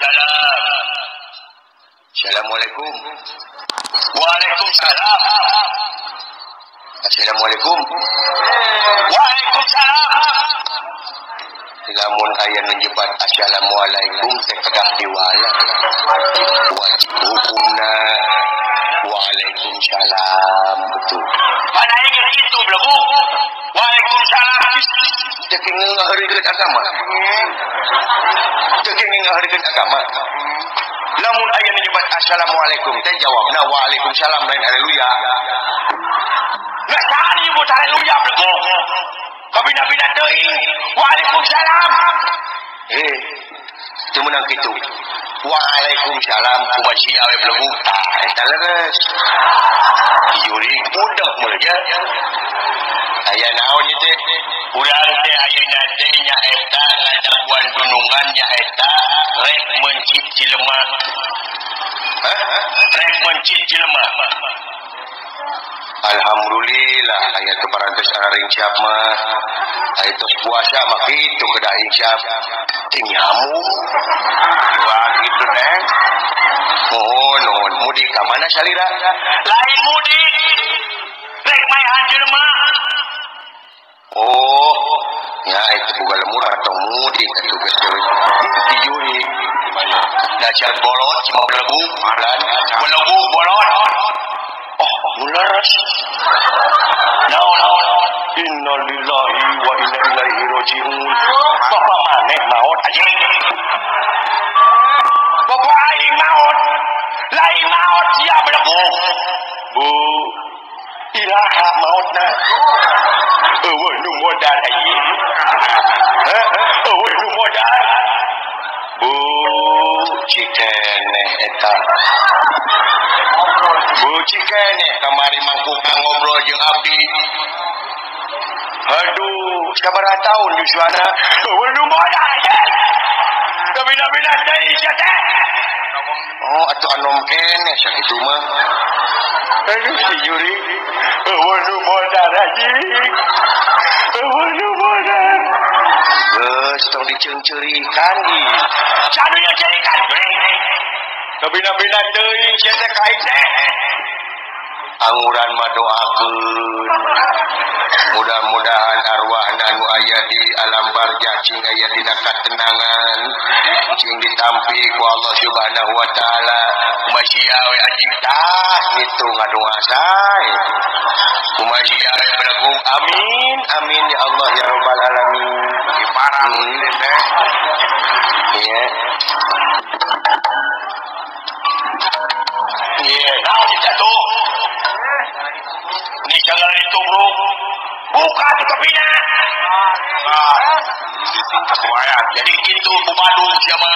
Waalaikumsalam. Assalamualaikum. Waalaikumsalam. Assalamualaikum. Waalaikumsalam. Lamun aya menjebat assalamualaikum teh kedah diwala. Wajib hukumna waalaikumsalam betul. Pada ingat itu belagu. Waalaikumsalam. Teu ngahareukeun agama. Teu ngahareukeun agama. Lamun aya menyebat assalamualaikum teh jawabna waalaikumsalam lain haleluya. Nah tadi ibu haleluya belagu. Kabina-bina teuing waalaikumsalam. Teu meunang kitu. Waalaikumsalam kumaha awe belagu tah eta leres. Yuri budak mulanya. Aya naon ieu teh? Urang teh ayeuna teh nyaeta ngadaguan dunungan nyaeta rek mencit jelema. Rek mencit jelema. Alhamdulillah aya teu parantos araring siap mah. Aya tos puasa mah kitu kedah insyaf. Teu nyamuk. Wah kitu teh. Nuhun mudik ka mana salira? Lain mudik. Rek maehan jelema. Oh, ya itu bukan lemur atau mudik itu geus tiyuri. Dacar bolot cuma belegu, dan belegu bolot. Oh, beneras. Naon. Innalillahi wa inna ilaihi rajiun. Bapak maneh maot aja. Bapak aing maot. Lain maot sia belegu. Bu, iraha maotna. Eueuh nu modal aji. Eueuh nu modal. Bu, cikeneh eta. Bu cikeneh kamari mangku kang ngobrol jeung abdi. Aduh, sabaraha taun yuswana? Eueuh nu modal aja. Kabina-bina teh sia teh. Oh, atuh anom keneh sakitu mah. Aduh si Yuri. Eueuh nu modal aji. Eueuh nu modal. Geus tong diceung-ceurikan di. Sadunya ceurikan deui. Kabina-bina teuing sia teh ka aing teh. Anguran mah doakeun. Mudah-mudahan arwahna nu aya di alam barzah cing aya dina katenangan cing ditampi ku Allah Subhanahu wa taala kumaha we anjing tah kitu ngadoa sae kumaha we belagu amin amin ya Allah ya rabbal alamin parang teh iya iya naon itu ni jangan itu bro buka tu kabina jadi itu Badung siapa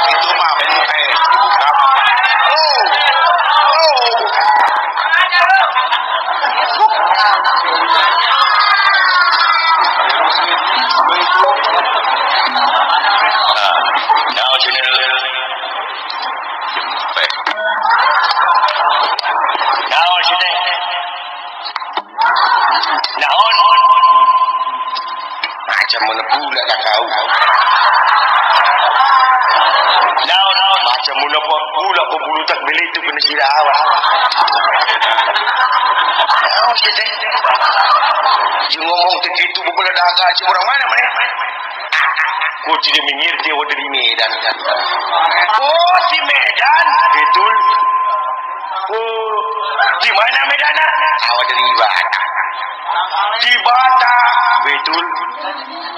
itu mah benteng dibuka now channel now channel naon macam mana pula tak kau naon macam mana pula pembulu tak beli itu kena sirah awak naon sih teh dia ngomong begitu berbela dahaga si orang mana ku tidak mengerti awak dari Medan oh di Medan betul oh di mana Medan awak dari Batak di Batak betul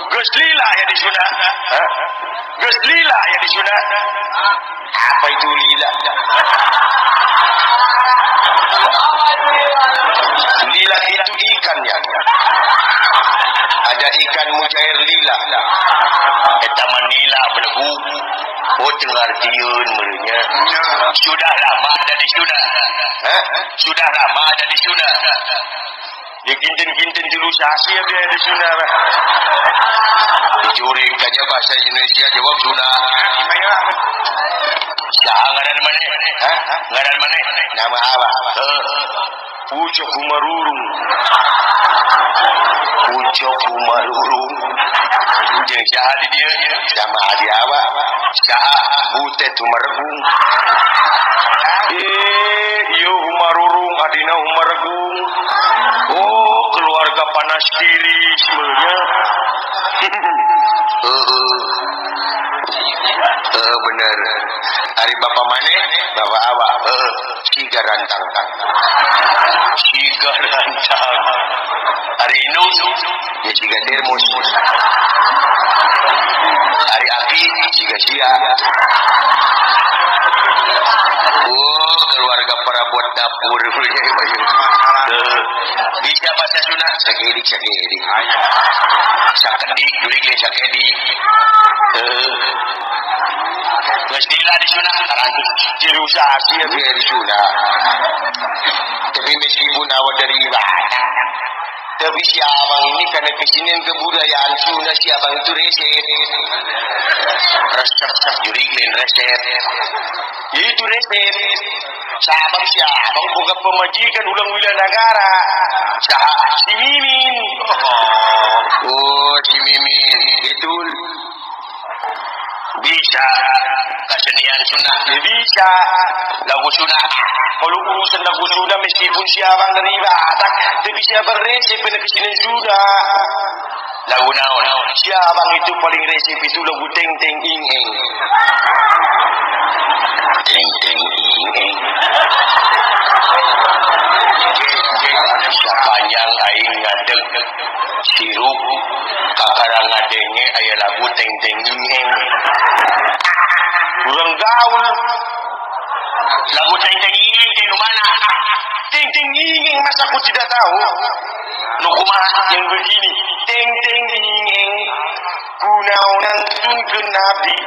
geus lila ya di sana geus lila ya di sana apa itu lila lila itu ikan ya ada ikan mujair lila eta manila belegu oh tengartieun meureunnya sudah lama ada di sana sudah lama ada di sana di kinten-kinten dilusasi ya dia di Sunda lah. Dicuri kanya bahasa Indonesia jawab Sunda. Saha ngaran maneh? Ngaran maneh? Nama apa? Pucuk kumarurung. Pucuk kumarurung. Jeung saha di dieu? Sama adi awak. Saha butet humaregung. Ieu humarurung adina humaregung. Oh, keluarga panas diri semuanya. Bener. Hari bapak mana? Bapak awak. Siga rantang. Siga rantang. Hari Inu ya siga termos. Hari Api siga sia. Oh, keluarga perabot dapur. Bisa bahasa Sunda sakedik. Sakedik, jurig le sakedik. Mestilah di Sunda karantu dirusasi ya di Sunda. Tapi meskipun awal dari ibadah, tapi si abang ini karena kesinian kebudayaan Sunda, si abang itu resep. Resep jurig le resep. Itu resep. Sabang si abang bukan pemajikan ulang wilayah negara. Si Mimin. Oh, si Mimin. Betul. Bisa kesenian Sunda. Bisa. Lagu Sunda. Kalau urusan lagu Sunda meskipun si abang dari Batak, tapi si abang resep pada kesenian Sunda. Lagu naon? Si abang itu paling resep itu lagu Teng Teng Ing Eng. Teng Teng Ing Eng. Sepanjang aing ngadeg sirup kakarang ngadenge aya lagu Teng Teng Ing Eng. Urang gaul. Lagu Teng Teng Ing Eng di mana? Teng Teng Ing Eng masa aku tidak tahu. Nu kumaha yang begini? Teng Teng Ing Eng kunaonan sun ke nabi.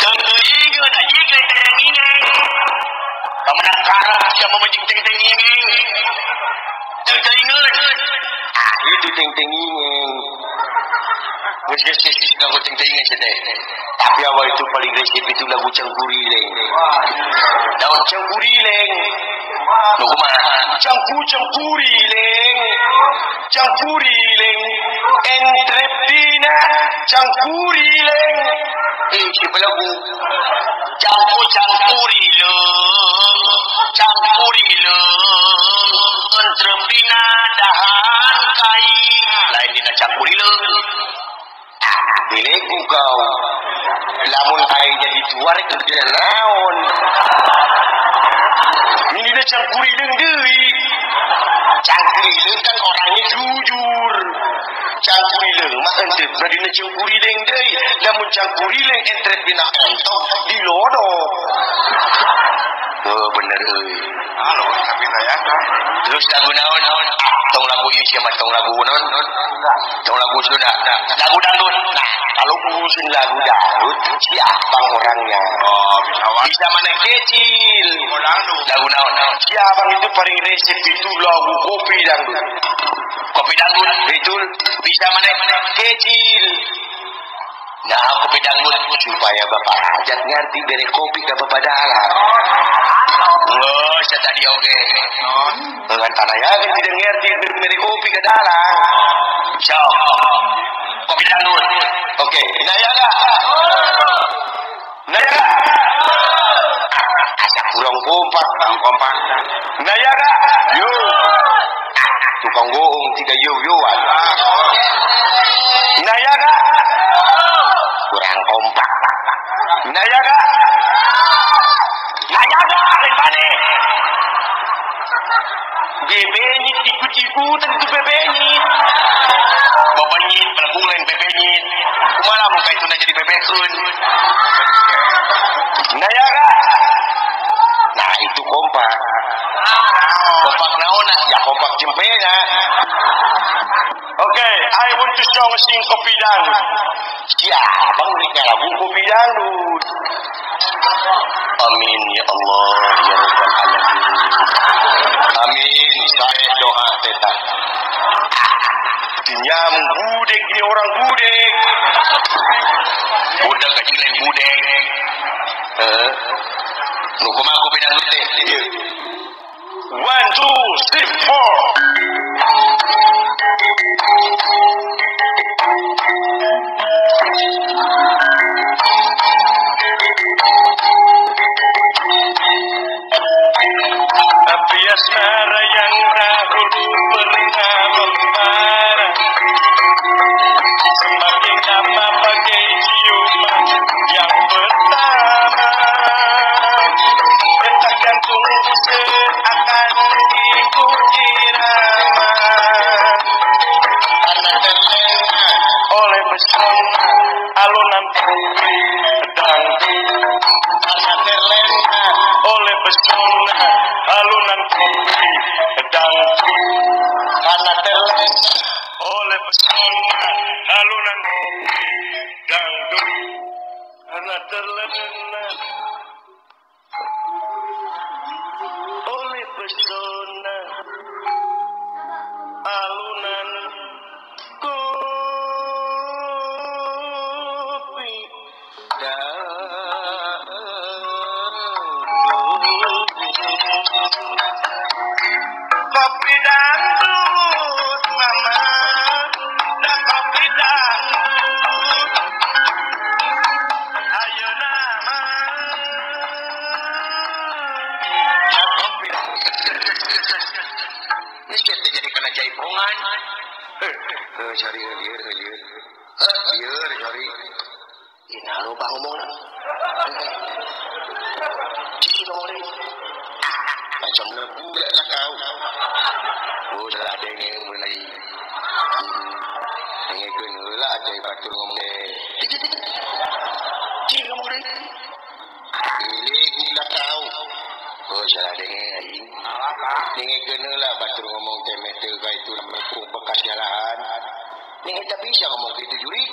Teng Teng Ing Eng aja Teng Teng Ing Eng. Pamenang karang siapa memajing Teng Teng Ing Eng. Teng Teng Ing Eng. Itu Teng Teng Ing Eng. Wes lagu Teng Teng Ing Eng sedeh. Tapi awal itu paling resep itu lagu Cangkurileng. Daun Cangkurileng. Nu kumaha? Cangkurileng. Cangkurileng. Entrep dina Cangkurileng. Siapa lagu? Cangkurileng. Entrep dina dahan kai. Lain dina Cangkurileng. Bileku kau. Lamun aing jadi tuar itu dia naon. Ini dah Cangkurileng deui. Cangkurileng kan orangnya jujur. Cangkurileng mah ente badina Cangkurileng deui. Lamun Cangkurileng entret dina entok dilodok. Oh bener euy. Halo, tapi saya terus lagu naon? Tong lagu ieu sia mah tong lagu naon? Tong lagu Sunda. Lagu dangdut. Nah, kalau urusin lagu dangdut, siapa orangnya? Oh, bisa mana kecil. Lagu naon? Siapa itu paling resep itu lagu kopi dangdut. Kopi dangdut, betul. Bisa mana kecil. Nah, kopi dangdut supaya Bapak Hajat ngerti dari kopi ke Bapak dalam. Oh, saya tadi oke. Dengan tanah ya kan tidak ngerti dari kopi ke dalam. So, kopi dangdut. Oke, Nayaga. Nayaga. Asa kurang kompak. Nayaga. Yo. Tukang bohong tidak yo-yoan. Nayaga. Kurang kompak. Nayaga. Nayaga. Rempane. Bebenyit ikut-ikutan itu bebenyit. Bebenyit pelakung lain bebenyit. Kumaha mun kaituna jadi bebekeun. Nayaga. Nah itu kompak. Kompak naona? Ya kompak jempena. Okay, I want to sing kopi dangdut. Siapa nguriknya lagu kopi dangdut? Amin ya Allah ya Rabbal Alamin. Amin. Saya doa teta. Dinyam budek ini orang budek. Budak kecil yang budek. Nu kumaha kopi dangdut teh? One, two, three, four. Tapi asmara yang dahulu pernah membara, semakin lama bagai ciuman yang pertama. Detak jantungku seakan diikuti irama, karena terlena oleh pesona alunan putri dangdut. Karena terlena oleh pesona alunan putri dangdut. Karena terlena oleh pesona alunan putri dangdut. Karena terlena oleh pesona alunan kopi dangdut. Kopi dangdut mama, dah kopi dangdut. Ayo nama, dah kopi dangdut. Ini siapa jadi kena jaipongan? Sorry, liur. Sorry. Ini lupa ngomong lah. Cik ngomong ni. Macam budak lah kau. Oh, salah ada yang mulai. Yang kena lah cai batul ngomong ni. Cik ngomong ni. Pilih lah kau. Oh, salah ada yang yang kena lah batul ngomong temete kau itu namanya bekas jalahan. Yang tak bisa ngomong gitu juri.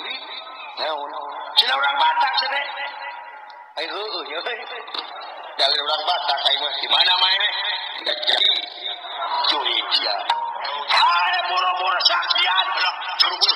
Sila orang Batak sedek. Ayo, dari orang Batak ayo di mana main? Tidak jadi juri dia. Hai boro-boro saksian, boro-boro.